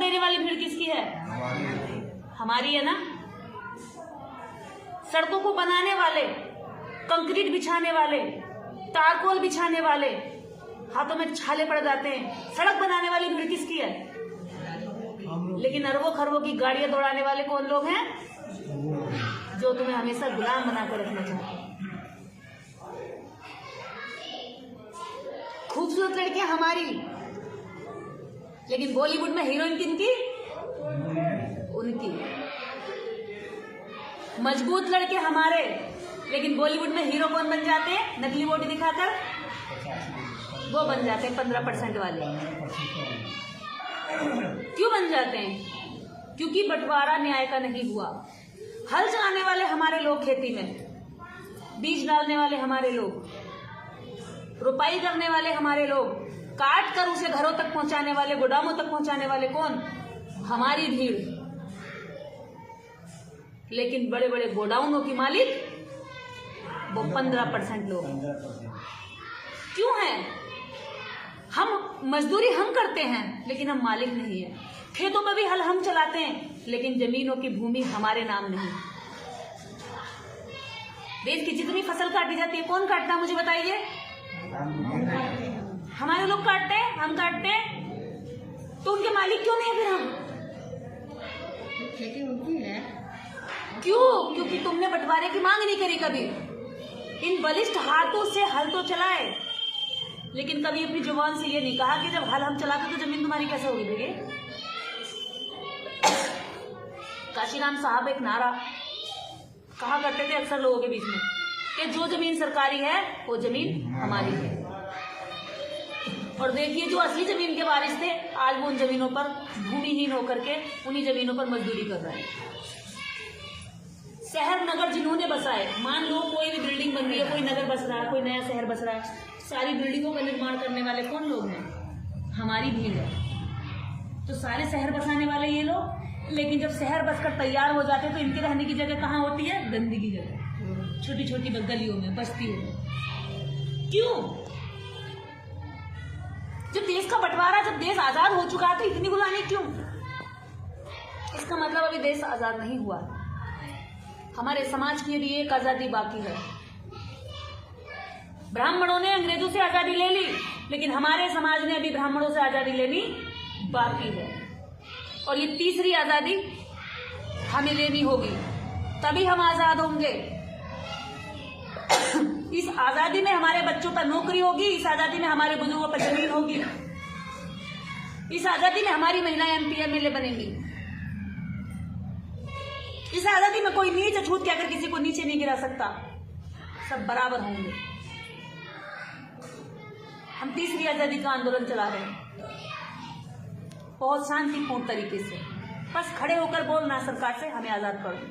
देने वाली भीड़ किसकी है? हमारी है ना। सड़कों को बनाने वाले, कंक्रीट बिछाने वाले, तारकोल बिछाने वाले, हाथों में छाले पड़ जाते हैं। सड़क बनाने वाली भीड़ किसकी है? लेकिन अरबों खरबों की गाड़ियां दौड़ाने वाले कौन लोग हैं? जो तुम्हें हमेशा गुलाम बनाकर रखना चाहते हैं। खूबसूरत लड़कियां हमारी, लेकिन बॉलीवुड में हीरोइन किनकी? उनकी। मजबूत लड़के हमारे, लेकिन बॉलीवुड में हीरो कौन बन जाते हैं? नकली बॉडी दिखाकर वो बन जाते हैं 15% वाले। क्यों बन जाते हैं? क्योंकि बंटवारा न्याय का नहीं हुआ। हल चलाने वाले हमारे लोग खेती में, बीज डालने वाले हमारे लोग, रुपाई करने वाले हमारे लोग, काट कर उसे घरों तक पहुंचाने वाले, गोदामों तक पहुंचाने वाले कौन? हमारी भीड़। लेकिन बड़े बड़े गोडाउनों की मालिक वो 15% लोग। क्यों है? हम मजदूरी हम करते हैं, लेकिन हम मालिक नहीं है। खेतों में भी हल हम चलाते हैं, लेकिन जमीनों की भूमि हमारे नाम नहीं। देश की जितनी फसल काटी जाती है, कौन काटता है? मुझे बताइए। हमारे लोग काटते हैं, हम काटते हैं, तो उनके मालिक क्यों नहीं है फिर हम? खेती उनकी है। क्यों? क्योंकि तुमने बंटवारे की मांग नहीं करी कभी। इन बलिष्ठ हाथों से हल तो चलाए, लेकिन कभी अपनी जुबान से ये नहीं कहा कि जब हल हम चलाते तो जमीन तुम्हारी कैसे होगी भैया। काशीराम साहब एक नारा कहा करते थे अक्सर लोगों के बीच में कि जो जमीन सरकारी है वो जमीन हमारी है। और देखिए, जो असली जमीन के वारिस थे, आज वो उन जमीनों पर भूमिहीन होकर के उन्हीं जमीनों पर मजदूरी कर रहे हैं। शहर नगर जिन्होंने बसाए, मान लो कोई भी बिल्डिंग बन रही है, कोई नगर बस रहा है, कोई नया शहर बस रहा है, सारी बिल्डिंगों का निर्माण करने वाले कौन लोग हैं? हमारी भीड़ है। तो सारे शहर बसाने वाले ये लोग, लेकिन जब शहर बसकर तैयार हो जाते तो इनके रहने की जगह कहाँ होती है? गंदगी की जगह, छोटी छोटी गलियों में, बस्तियों में। क्यों? जब देश का बंटवारा, जब देश आजाद हो चुका है, तो इतनी गुलामी क्यों? इसका मतलब अभी देश आजाद नहीं हुआ। हमारे समाज के लिए एक आजादी बाकी है। ब्राह्मणों ने अंग्रेजों से आजादी ले ली, लेकिन हमारे समाज ने अभी ब्राह्मणों से आजादी लेनी बाकी है। और ये तीसरी आजादी हमें लेनी होगी, तभी हम आजाद होंगे। इस आजादी में हमारे बच्चों पर नौकरी होगी, इस आजादी में हमारे बुजुर्गों पर जमीन होगी, इस आजादी में हमारी महिलाएं MP MLA बनेंगी। इस आजादी में कोई नीच अछूत के अगर किसी को नीचे नहीं गिरा सकता, सब बराबर होंगे। हम तीसरी आजादी का आंदोलन चला रहे हैं बहुत शांतिपूर्ण तरीके से। बस खड़े होकर बोलना सरकार से, हमें आजाद कर दो।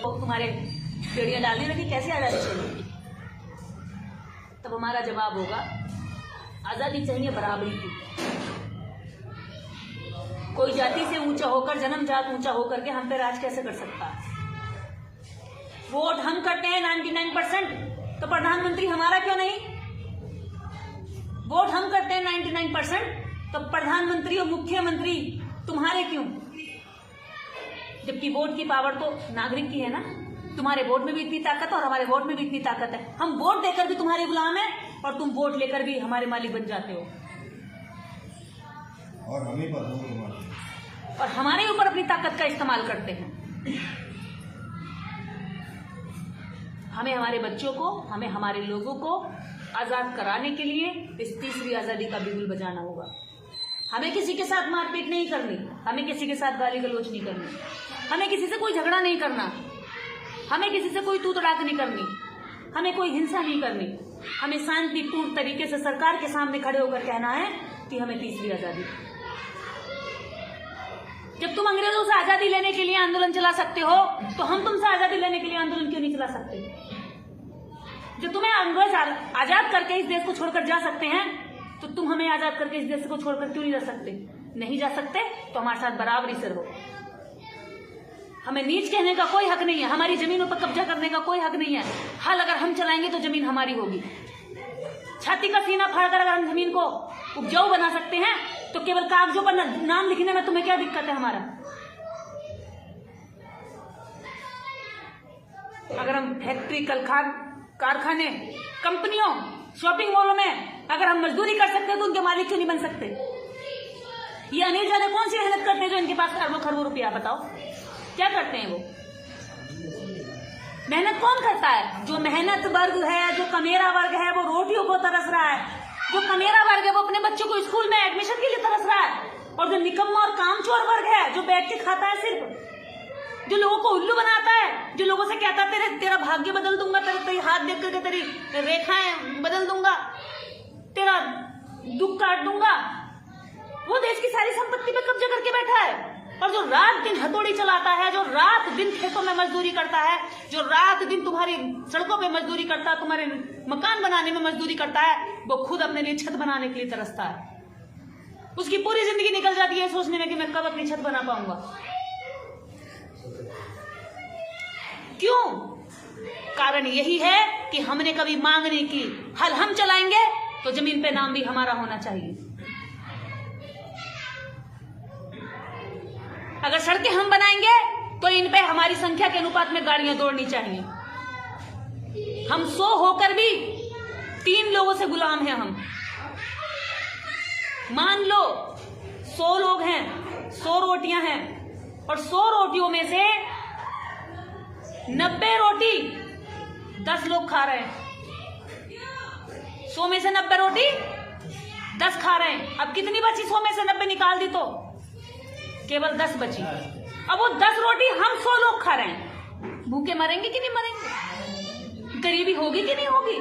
तो तुम्हारे बेड़ियां डालने लगी, कैसे आजादी चाहिए? तब हमारा जवाब होगा, आजादी चाहिए बराबरी की। कोई जाति से ऊंचा होकर, जन्म जात ऊंचा होकर के हम पे राज कैसे कर सकता है? वोट हम करते हैं 99%, तो प्रधानमंत्री हमारा क्यों नहीं? वोट हम करते हैं 99%, तो प्रधानमंत्री और मुख्यमंत्री तुम्हारे क्यों? जबकि वोट की पावर तो नागरिक की है ना। तुम्हारे वोट में भी इतनी ताकत है और हमारे वोट में भी इतनी ताकत है। हम वोट देकर भी तुम्हारे गुलाम हैं और तुम वोट लेकर भी हमारे मालिक बन जाते हो, और हमारे ऊपर अपनी ताकत का इस्तेमाल करते हैं। हमें हमारे बच्चों को, हमें हमारे लोगों को आजाद कराने के लिए इस तीसरी आजादी का बिगुल बजाना होगा। हमें किसी के साथ मारपीट नहीं करनी, हमें किसी के साथ गाली गलौज नहीं करनी, हमें किसी से कोई झगड़ा नहीं करना, हमें किसी से कोई तू तड़ाक नहीं करनी, हमें कोई हिंसा नहीं करनी। हमें शांतिपूर्ण तरीके से सरकार के सामने खड़े होकर कहना है कि हमें तीसरी आजादी। जब तुम अंग्रेजों से आजादी लेने के लिए आंदोलन चला सकते हो, तो हम तुमसे आजादी लेने के लिए आंदोलन क्यों नहीं चला सकते? जब तुम्हें अंग्रेज आजाद करके इस देश को छोड़कर जा सकते हैं, तो तुम हमें आजाद करके इस देश को छोड़कर क्यों नहीं जा सकते? नहीं जा सकते तो हमारे साथ बराबरी से रहो। हमें नीच कहने का कोई हक नहीं है, हमारी जमीनों पर कब्जा करने का कोई हक नहीं है। हल अगर हम चलाएंगे तो जमीन हमारी होगी। छाती का सीना फाड़कर अगर हम जमीन को उपजाऊ बना सकते हैं तो केवल कागजों पर नाम लिखने में तुम्हें क्या दिक्कत है हमारा? अगर हम फैक्ट्री, कारखाने, कंपनियों, शॉपिंग मॉलों में अगर हम मजदूरी कर सकते हैं तो उनके मालिक क्यों नहीं बन सकते? ये अनिल जाने कौन सी मेहनत करते हैं जो इनके पास अरबों खरबों रुपया? बताओ क्या करते हैं वो? मेहनत कौन करता है? जो मेहनत वर्ग है, जो कमेरा वर्ग है, वो रोटियों को तरस रहा है। जो कमेरा वर्ग है वो अपने बच्चों को स्कूल में एडमिशन के लिए तरस रहा है। और जो निकम्मा और कामचोर वर्ग है जो बैठ के खाता है, सिर्फ जो लोगों को उल्लू बनाता है, जो लोगों से कहता है तेरा भाग्य बदल दूंगा, तेरे हाथ देख करके तेरी रेखाएं बदल दूंगा, तेरा दुख काट दूंगा, वो देश की सारी संपत्ति पे कब्जा करके बैठा है। और जो रात दिन हथौड़ी चलाता है, जो रात दिन खेतों में मजदूरी करता है, जो रात दिन तुम्हारी सड़कों पे मजदूरी करता है, तुम्हारे मकान बनाने में मजदूरी करता है, वो खुद अपने लिए छत बनाने के लिए तरसता है। उसकी पूरी जिंदगी निकल जाती है सोचने में कि मैं कब अपनी छत बना पाऊंगा। क्यों? कारण यही है कि हमने कभी मांग नहीं की। हल हम चलाएंगे तो जमीन पे नाम भी हमारा होना चाहिए। अगर सड़कें हम बनाएंगे तो इन पे हमारी संख्या के अनुपात में गाड़ियां दौड़नी चाहिए। हम 100 होकर भी 3 लोगों से गुलाम हैं हम। मान लो 100 लोग हैं, 100 रोटियां हैं और 100 रोटियों में से 90 रोटी 10 लोग खा रहे हैं। 100 में से 90 रोटी 10 खा रहे हैं। अब कितनी बची? 100 में से 90 निकाल दी तो केवल 10 बची। अब वो 10 रोटी हम 100 लोग खा रहे हैं। भूखे मरेंगे कि नहीं मरेंगे? गरीबी होगी कि नहीं होगी?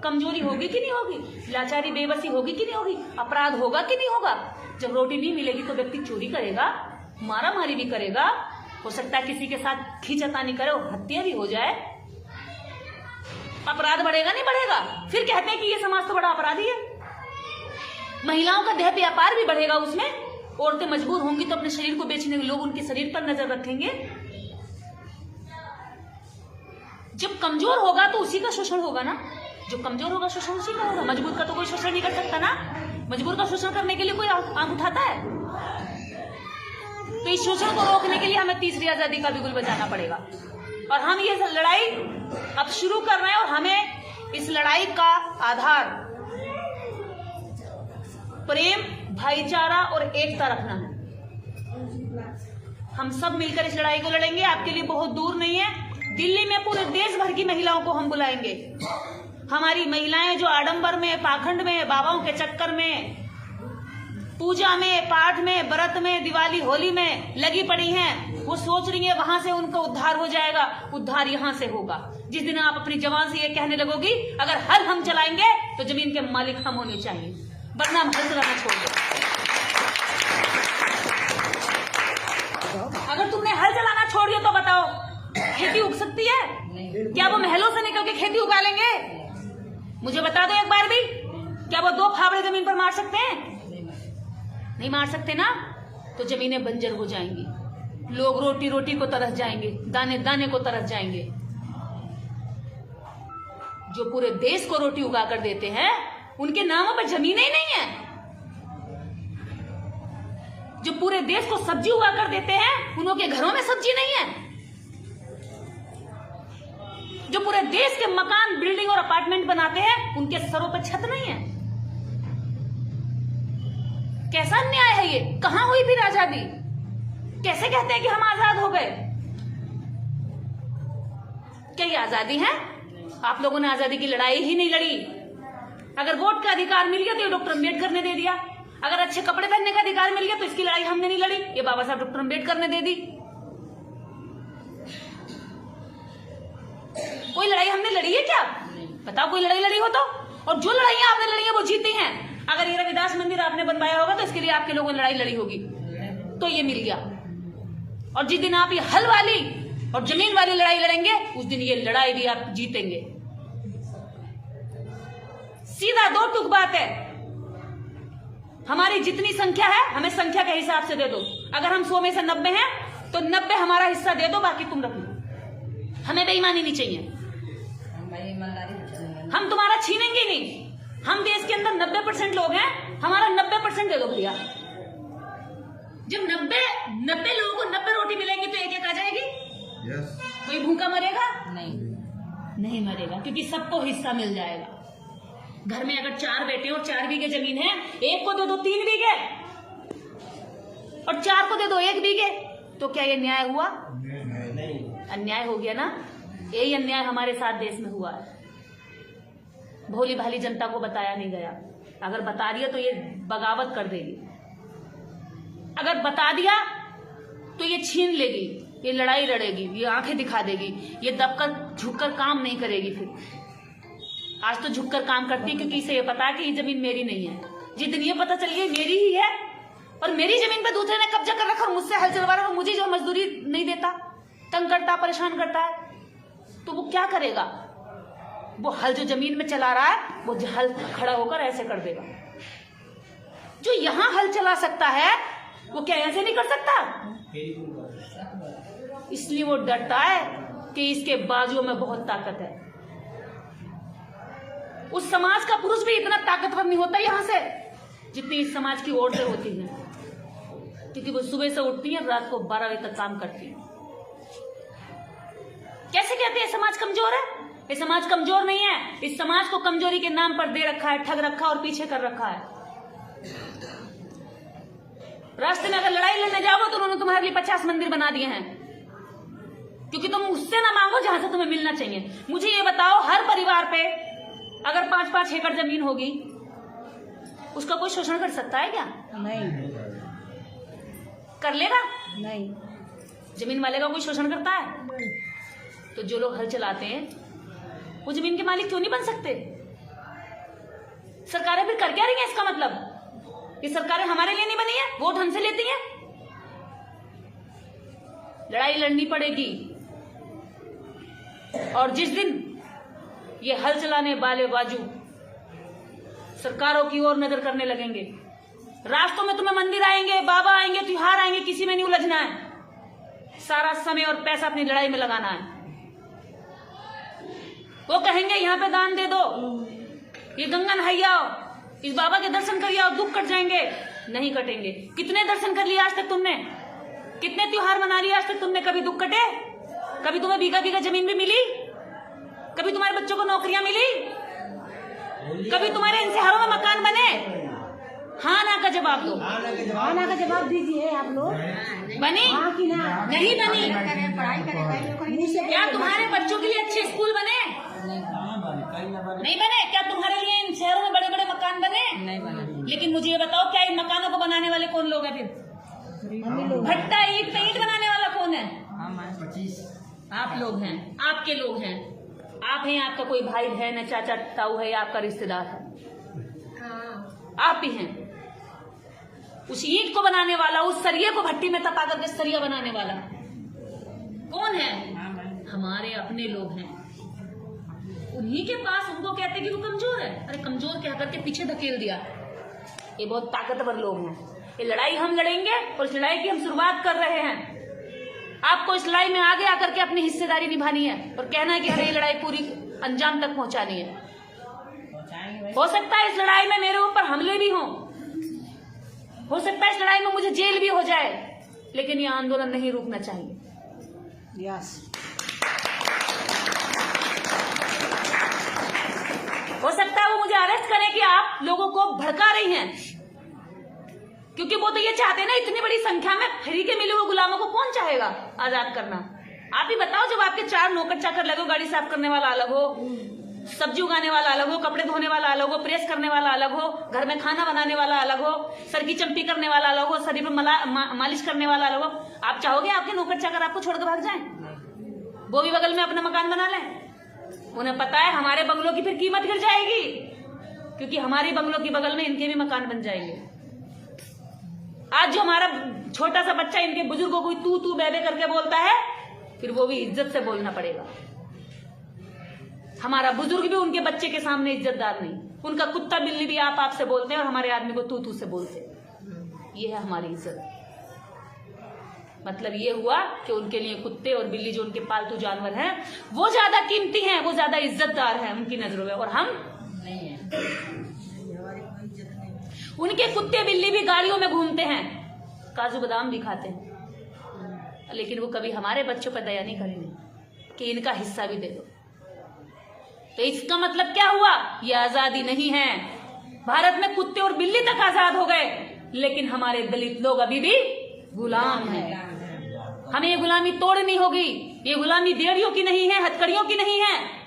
कमजोरी होगी कि नहीं होगी? लाचारी, बेबसी होगी कि नहीं होगी? अपराध होगा कि नहीं होगा? जब रोटी नहीं मिलेगी तो व्यक्ति चोरी करेगा, मारा मारी भी करेगा, हो सकता है किसी के साथ खींचातानी करे, हत्या भी हो जाए। अपराध बढ़ेगा नहीं बढ़ेगा? फिर कहते हैं कि ये समाज तो बड़ा अपराधी है। महिलाओं का देह व्यापार भी बढ़ेगा उसमें। औरतें मजबूर होंगी तो अपने शरीर को बेचने के लोग उनके शरीर पर नजर रखेंगे। जब कमजोर होगा तो उसी का शोषण होगा ना। जो कमजोर होगा शोषण उसी का होगा। मजबूर का तो कोई शोषण नहीं कर सकता ना। मजबूर का शोषण करने के लिए कोई आंख उठाता है? तो इस शोषण को रोकने के लिए हमें तीसरी आजादी का बिगुल बजाना पड़ेगा। और हम ये लड़ाई अब शुरू कर रहे हैं और हमें इस लड़ाई का आधार प्रेम, भाईचारा और एकता रखना है। हम सब मिलकर इस लड़ाई को लड़ेंगे। आपके लिए बहुत दूर नहीं है। दिल्ली में पूरे देश भर की महिलाओं को हम बुलाएंगे। हमारी महिलाएं जो आडंबर में, पाखंड में, बाबाओं के चक्कर में, पूजा में, पाठ में, व्रत में, दिवाली, होली में लगी पड़ी हैं, वो सोच रही है वहां से उनका उद्धार हो जाएगा। उद्धार यहां से होगा जिस दिन आप अपनी जबान से ये कहने लगोगी अगर हल हम चलाएंगे तो जमीन के मालिक हम होने चाहिए, वरना हम हल चलाना छोड़ दें। अगर तुमने हल चलाना छोड़ दिया तो बताओ खेती उग सकती है? क्या वो महलों से निकल के खेती उगा लेंगे? मुझे बता दो एक बार भी, क्या वो 2 फावड़े जमीन पर मार सकते हैं? नहीं मार सकते ना। तो जमीनें बंजर हो जाएंगी, लोग रोटी रोटी को तरस जाएंगे, दाने दाने को तरस जाएंगे। जो पूरे देश को रोटी उगा कर देते हैं उनके नामों पर जमीनें ही नहीं है। जो पूरे देश को सब्जी उगा कर देते हैं उनके घरों में सब्जी नहीं है। जो पूरे देश के मकान, बिल्डिंग और अपार्टमेंट बनाते हैं उनके सरों पर छत नहीं है। कैसा अन्याय है ये? कहां हुई फिर आजादी? कैसे कहते हैं कि हम आजाद हो गए? क्या ये आजादी है? आप लोगों ने आजादी की लड़ाई ही नहीं लड़ी। अगर वोट का अधिकार मिल गया तो ये डॉक्टर अम्बेडकर ने दे दिया। अगर अच्छे कपड़े पहनने का अधिकार मिल गया तो इसकी लड़ाई हमने नहीं लड़ी, ये बाबा साहब डॉक्टर अम्बेडकर ने दे दी। कोई लड़ाई हमने लड़ी है क्या? बताओ कोई लड़ाई लड़ी हो तो। और जो लड़ाइयां आपने लड़ी है वो जीती हैं। अगर ये रविदास मंदिर आपने बनवाया होगा तो इसके लिए आपके लोगों ने लड़ाई लड़ी होगी, तो ये मिल गया। और जिस दिन आप ये हल वाली और जमीन वाली लड़ाई लड़ेंगे उस दिन ये लड़ाई भी आप जीतेंगे। सीधा 2 टूक बात है। हमारी जितनी संख्या है हमें संख्या के हिसाब से दे दो। अगर हम 100 में से 90 हैं तो 90 हमारा हिस्सा दे दो, बाकी तुम रख लो। हमें बेईमानी नहीं चाहिए। हम तुम्हारा छीनेंगे नहीं। हम देश के अंदर 90% लोग हैं, हमारा 90% दे दो भैया। जब 90 लोगों को 90 रोटी मिलेंगी तो एक आ जाएगी। कोई भूखा मरेगा? नहीं मरेगा, क्योंकि सबको हिस्सा मिल जाएगा। घर में अगर 4 बेटे और 4 बीघे जमीन है, एक को दे दो 3 बीघे और 4 को दे दो 1 बीघे, तो क्या ये न्याय हुआ? अन्याय हो गया ना। यही अन्याय हमारे साथ देश में हुआ है। भोली भाली जनता को बताया नहीं गया। अगर बता दिया तो ये बगावत कर देगी, अगर बता दिया तो ये छीन लेगी, ये लड़ाई लड़ेगी, ये आंखें दिखा देगी, ये दबकर झुककर काम नहीं करेगी। फिर आज तो झुककर काम करती है, क्योंकि इसे ये पता है कि ये जमीन मेरी नहीं है। जितनी ये पता चल गई मेरी ही है और मेरी जमीन पर दूसरे ने कब्जा कर रखा और मुझसे हल चलवा रहा है, मुझे जो मजदूरी नहीं देता, तंग करता, परेशान करता है, तो वो क्या करेगा? वो हल जो जमीन में चला रहा है, वो हल खड़ा होकर ऐसे कर देगा। जो यहां हल चला सकता है वो क्या ऐसे नहीं कर सकता? इसलिए वो डरता है कि इसके बाजुओं में बहुत ताकत है। उस समाज का पुरुष भी इतना ताकतवर नहीं होता यहां से जितनी इस समाज की औरतें होती हैं, क्योंकि वो सुबह से उठती हैं, रात को 12 बजे तक काम करती हैं। कैसे कहते हैं समाज कमजोर है? ये समाज कमजोर नहीं है। इस समाज को कमजोरी के नाम पर दे रखा है, ठग रखा और पीछे कर रखा है। रास्ते में अगर लड़ाई लड़ने जाओ तो उन्होंने तुम्हारे लिए 50 मंदिर बना दिए हैं, क्योंकि तुम उससे ना मांगो जहां से तुम्हें मिलना चाहिए। मुझे ये बताओ, हर परिवार पे अगर 5-5 एकड़ जमीन होगी, उसका कोई शोषण कर सकता है क्या? नहीं। कर लेगा? नहीं। जमीन वाले का कोई शोषण करता है? तो जो लोग हल चलाते हैं वो जमीन के मालिक क्यों नहीं बन सकते? सरकारें फिर कर क्या रही हैं? इसका मतलब ये सरकारें हमारे लिए नहीं बनी है, वोट हमसे लेती हैं। लड़ाई लड़नी पड़ेगी, और जिस दिन ये हल चलाने वाले बाजू सरकारों की ओर नजर करने लगेंगे, रास्तों में तुम्हें मंदिर आएंगे, बाबा आएंगे, त्योहार आएंगे, किसी में नहीं उलझना है। सारा समय और पैसा अपनी लड़ाई में लगाना है। वो कहेंगे यहाँ पे दान दे दो, ये गंगा नहाइयाओ, इस बाबा के दर्शन करिए और दुख कट जाएंगे। नहीं कटेंगे। कितने दर्शन कर लिए आज तक तुमने? कितने त्योहार मना लिए आज तक तुमने? कभी दुख कटे? कभी तुम्हें बीघा बीघा जमीन भी मिली? कभी तुम्हारे बच्चों को नौकरियां मिली? कभी तुम्हारे इन शहरों में मकान बने? हाँ ना का जवाब दो। हाँ ना का जवाब दीजिए आप लोग। बनी? हाँ कि ना? नहीं बनी। पढ़ाई करें। क्या तुम्हारे बच्चों के लिए अच्छे स्कूल बने? नहीं बने। क्या तुम्हारे लिए इन शहरों में बड़े बड़े मकान बने? नहीं बने। लेकिन मुझे ये बताओ, क्या इन मकानों को बनाने वाले कौन लोग हैं? फिर भट्टा ईंट पे ईंट बनाने वाला कौन है? 25 आप लोग हैं, आपके लोग हैं। आप हैं, आपका कोई भाई बहन है, चाचा ताऊ है, या आपका रिश्तेदार है, आप ही हैं। उस ईंट को बनाने वाला, उस सरिये को भट्टी में तपा करके सरिया बनाने वाला कौन है? हमारे अपने लोग हैं। उन्हीं के पास उनको कहते हैं कि वो कमजोर है। अरे कमजोर कह करके पीछे धकेल दिया। ये बहुत ताकतवर लोग हैं। ये लड़ाई हम लड़ेंगे और इस लड़ाई की हम शुरुआत कर रहे हैं। आपको इस लड़ाई में आगे आकर के अपनी हिस्सेदारी निभानी है और कहना है कि हमें ये लड़ाई पूरी अंजाम तक पहुंचानी है। हो सकता है इस लड़ाई में मेरे ऊपर हमले भी हों, हो सकता है इस लड़ाई में मुझे जेल भी हो जाए, लेकिन ये आंदोलन नहीं रुकना चाहिए। यस। हो सकता है वो मुझे अरेस्ट करें कि आप लोगों को भड़का रही हैं, क्योंकि वो तो ये चाहते हैं ना, इतनी बड़ी संख्या में फ्री के मिले हुए गुलामों को कौन चाहेगा आजाद करना? आप ही बताओ, जब आपके 4 नौकर चाकर लगे हो, गाड़ी साफ करने वाला अलग हो, सब्जी उगाने वाला अलग हो, कपड़े धोने वाला अलग हो, प्रेस करने वाला अलग हो, घर में खाना बनाने वाला अलग हो, सर की चंपी करने वाला अलग हो, शरीर पर मालिश करने वाला अलग हो, आप चाहोगे आपके नौकर चाकर आपको छोड़कर भाग जाएं? वो भी बगल में अपना मकान बना लें? उन्हें पता है हमारे बंगलों की फिर कीमत गिर जाएगी, क्योंकि हमारे बंगलों की बगल में इनके भी मकान बन जाएंगे। आज जो हमारा छोटा सा बच्चा इनके बुजुर्गों को तू तू बेबे करके बोलता है, फिर वो भी इज्जत से बोलना पड़ेगा। हमारा बुजुर्ग भी उनके बच्चे के सामने इज्जतदार नहीं, उनका कुत्ता बिल्ली भी आप से बोलते हैं और हमारे आदमी को तू तू से बोलते हैं। ये है हमारी इज्जत। मतलब ये हुआ कि उनके लिए कुत्ते और बिल्ली जो उनके पालतू जानवर हैं वो ज्यादा कीमती हैं, वो ज्यादा इज्जतदार हैं उनकी नजरों में, और हम नहीं है। उनके कुत्ते बिल्ली भी गाड़ियों में घूमते हैं, काजू बादाम भी खाते हैं, लेकिन वो कभी हमारे बच्चों पर दया नहीं करेंगे कि इनका हिस्सा भी दे दो। तो इसका मतलब क्या हुआ? ये आजादी नहीं है। भारत में कुत्ते और बिल्ली तक आजाद हो गए, लेकिन हमारे दलित लोग अभी भी गुलाम हैं। हमें ये गुलामी तोड़नी होगी। ये गुलामी देवरियों की नहीं है, हथकड़ियों की नहीं है,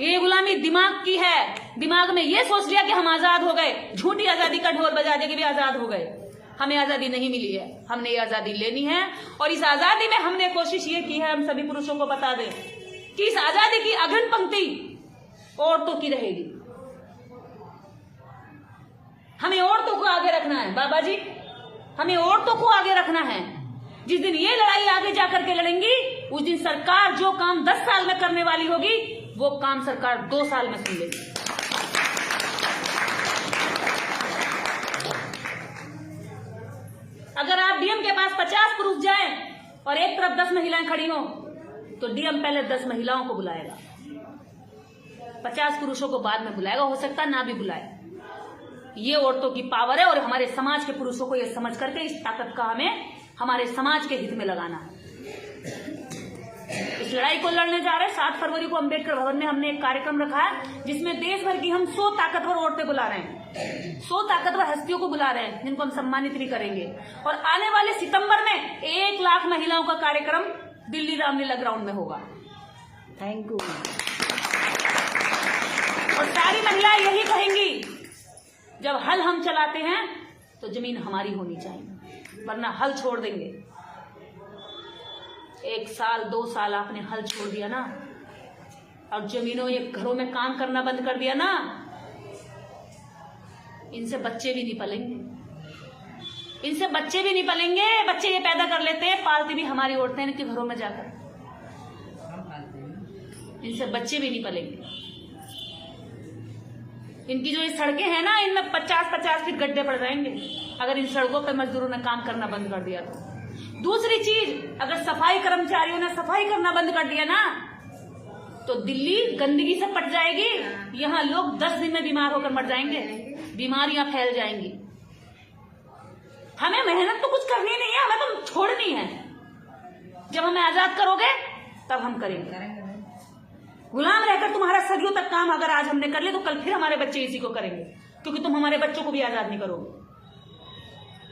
ये गुलामी दिमाग की है। दिमाग में ये सोच लिया कि हम आजाद हो गए, झूठी आजादी का ढोल बजा दे कि भी आजाद हो गए। हमें आजादी नहीं मिली है, हमने ये आजादी लेनी है। और इस आजादी में हमने कोशिश ये की है, हम सभी पुरुषों को बता दें कि इस आजादी की अग्रणी पंक्ति औरतों की रहेगी। हमें औरतों को आगे रखना है बाबा जी, हमें औरतों को आगे रखना है। जिस दिन ये लड़ाई आगे जाकर के लड़ेंगी, उस दिन सरकार जो काम 10 साल में करने वाली होगी, वो काम सरकार 2 साल में सुन लेगी। अगर आप डीएम के पास 50 पुरुष जाएं और एक तरफ 10 महिलाएं खड़ी हों, तो डीएम पहले 10 महिलाओं को बुलाएगा, 50 पुरुषों को बाद में बुलाएगा, हो सकता ना भी बुलाए। ये औरतों की पावर है और हमारे समाज के पुरुषों को ये समझ करके इस ताकत का हमें हमारे समाज के हित में लगाना है। इस लड़ाई को लड़ने जा रहे हैं। 7 फरवरी को अंबेडकर भवन में हमने एक कार्यक्रम रखा है, जिसमें देश भर की हम 100 ताकतवर औरतें बुला रहे हैं, 100 ताकतवर हस्तियों को बुला रहे हैं, जिनको हम सम्मानित भी करेंगे। और आने वाले सितंबर में 1 लाख महिलाओं का कार्यक्रम दिल्ली रामलीला ग्राउंड में होगा। Thank you. और सारी महिलाएं यही कहेंगी, जब हल हम चलाते हैं तो जमीन हमारी होनी चाहिए, वरना हल छोड़ देंगे। 1 साल 2 साल आपने हल छोड़ दिया ना, और जमीनों ये घरों में काम करना बंद कर दिया ना, इनसे बच्चे भी नहीं पलेंगे, इनसे बच्चे भी नहीं पलेंगे। बच्चे ये पैदा कर लेते हैं, पालती भी हमारी औरतें इनके घरों में जाकर, इनसे बच्चे भी नहीं पलेंगे। इनकी जो ये सड़कें हैं ना, इनमें 50-50 फीट गड्ढे पड़ जाएंगे अगर इन सड़कों पर मजदूरों ने काम करना बंद कर दिया तो। दूसरी चीज, अगर सफाई कर्मचारियों ने सफाई करना बंद कर दिया ना, तो दिल्ली गंदगी से पट जाएगी। यहाँ लोग 10 दिन में बीमार होकर मर जाएंगे, बीमारियां फैल जाएंगी। हमें मेहनत तो कुछ करनी नहीं है, हमें तो छोड़नी है। जब हमें आजाद करोगे तब हम करेंगे। गुलाम रहकर तुम्हारा सदियों तक काम अगर आज हमने कर लिया, तो कल फिर हमारे बच्चे इसी को करेंगे, क्योंकि तुम हमारे बच्चों को भी आजाद नहीं करोगे।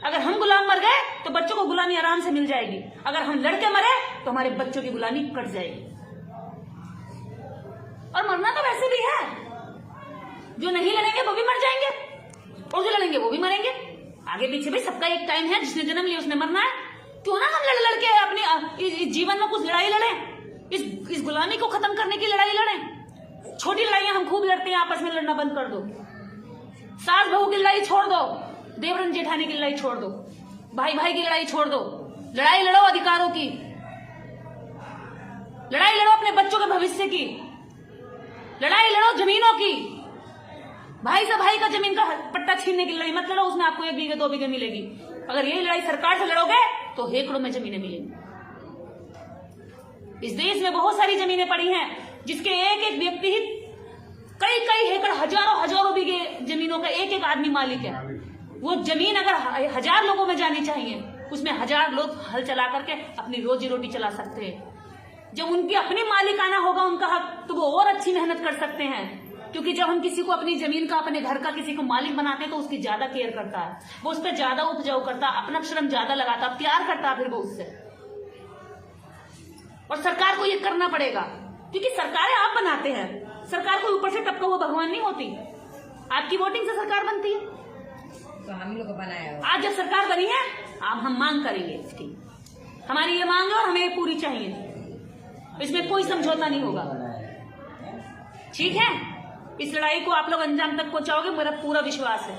अगर हम गुलाम मर गए तो बच्चों को गुलामी आराम से मिल जाएगी, अगर हम लड़के मरे तो हमारे बच्चों की गुलामी कट जाएगी। और मरना तो वैसे भी है, जो नहीं लड़ेंगे वो भी मर जाएंगे, और जो लड़ेंगे वो भी मरेंगे। आगे पीछे भी सबका एक टाइम है, जिसने जन्म लिया उसने मरना है। क्यों ना हम लड़ लड़के अपनी जीवन में कुछ लड़ाई लड़ें, इस गुलामी को खत्म करने की लड़ाई लड़ें। छोटी लड़ाइयां हम खूब लड़ते हैं, आपस में लड़ना बंद कर दो। सास बहू की लड़ाई छोड़ दो, देवरन जेठानी की लड़ाई छोड़ दो, भाई भाई की लड़ाई छोड़ दो। लड़ाई लड़ो अधिकारों की, लड़ाई लड़ो अपने बच्चों के भविष्य की, लड़ाई लड़ो जमीनों की। भाई से भाई का जमीन का पट्टा छीनने की लड़ाई मत लड़ो, उसमें आपको 1 बीघे 2 बीघे मिलेगी। अगर यही लड़ाई सरकार से लड़ोगे तो हेकड़ों में जमीनें मिलेंगी। इस देश में बहुत सारी जमीनें पड़ी हैं, जिसके एक एक व्यक्ति ही कई एकड़, हजारों बीघे जमीनों का एक एक आदमी मालिक है। वो जमीन अगर 1000 लोगों में जानी चाहिए, उसमें 1000 लोग हल चला करके अपनी रोजी रोटी चला सकते हैं। जब उनकी अपनी मालिकाना होगा उनका हक, तो वो और अच्छी मेहनत कर सकते हैं। क्योंकि जब हम किसी को अपनी जमीन का, अपने घर का किसी को मालिक बनाते हैं, तो उसकी ज्यादा केयर करता है, वो उस पर ज्यादा उपजाऊ करता, अपना श्रम ज्यादा लगाता, प्यार करता फिर वो उससे। और सरकार को ये करना पड़ेगा, क्योंकि सरकारें आप बनाते हैं, सरकार को ऊपर से टपका हुआ भगवान नहीं होती। आपकी वोटिंग से सरकार बनती है, तो हम लोग को बनाया। आज जब सरकार बनी है, अब हम मांग करेंगे इसकी, हमारी ये मांग है और हमें ये पूरी चाहिए, इसमें कोई समझौता नहीं होगा। ठीक है, इस लड़ाई को आप लोग अंजाम तक पहुंचाओगे, मेरा पूरा विश्वास है।